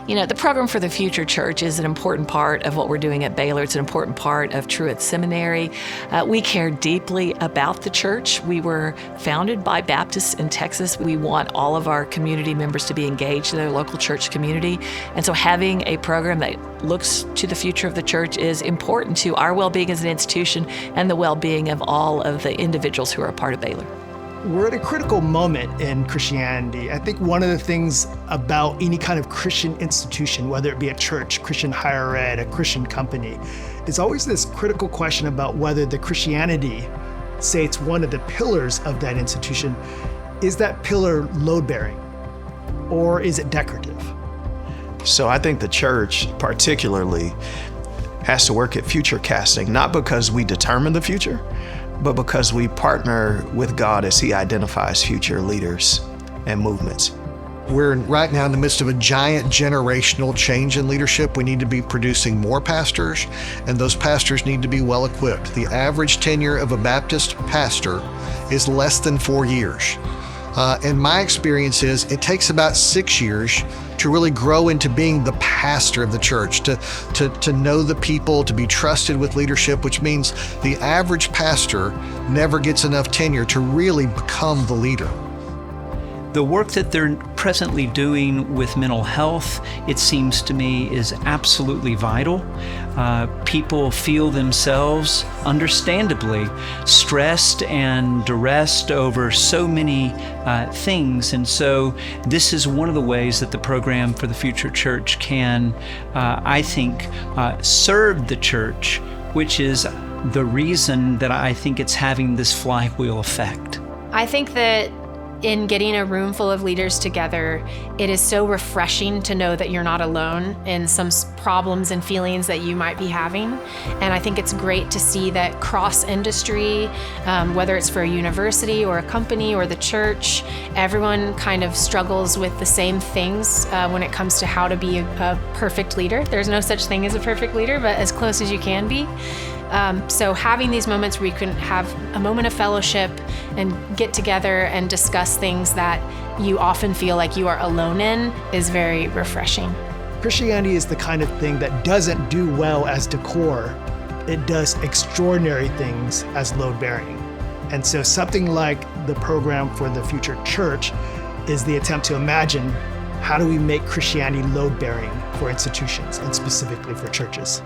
The Program for the Future Church is an important part of what we're doing at Baylor. It's an important part of Truett Seminary. We care deeply about the church. We were founded by Baptists in Texas. We want all of our community members to be engaged in their local church community. And so having a program that looks to the future of the church is important to our well-being as an institution and the well-being of all of the individuals who are a part of Baylor. We're at a critical moment in Christianity. I think one of the things about any kind of Christian institution, whether it be a church, Christian higher ed, a Christian company, is always this critical question about whether the Christianity, say it's one of the pillars of that institution, is that pillar load-bearing or is it decorative? So I think the church particularly has to work at future casting, not because we determine the future, but because we partner with God as He identifies future leaders and movements. We're right now in the midst of a giant generational change in leadership. We need to be producing more pastors, and those pastors need to be well equipped. The average tenure of a Baptist pastor is less than 4 years. And my experience is it takes about 6 years to really grow into being the pastor of the church, to know the people, to be trusted with leadership, which means the average pastor never gets enough tenure to really become the leader. The work that they're presently doing with mental health, it seems to me, is absolutely vital. People feel themselves, understandably, stressed and duressed over so many things. And so this is one of the ways that the Program for the Future Church can, I think, serve the church, which is the reason that I think it's having this flywheel effect. I think that in getting a room full of leaders together, it is so refreshing to know that you're not alone in some problems and feelings that you might be having. And I think it's great to see that cross-industry, whether it's for a university or a company or the church, everyone kind of struggles with the same things when it comes to how to be a perfect leader. There's no such thing as a perfect leader, but as close as you can be. So having these moments where you can have a moment of fellowship and get together and discuss things that you often feel like you are alone in is very refreshing. Christianity is the kind of thing that doesn't do well as decor. It does extraordinary things as load-bearing. And so something like the Program for the Future Church is the attempt to imagine how do we make Christianity load-bearing for institutions and specifically for churches.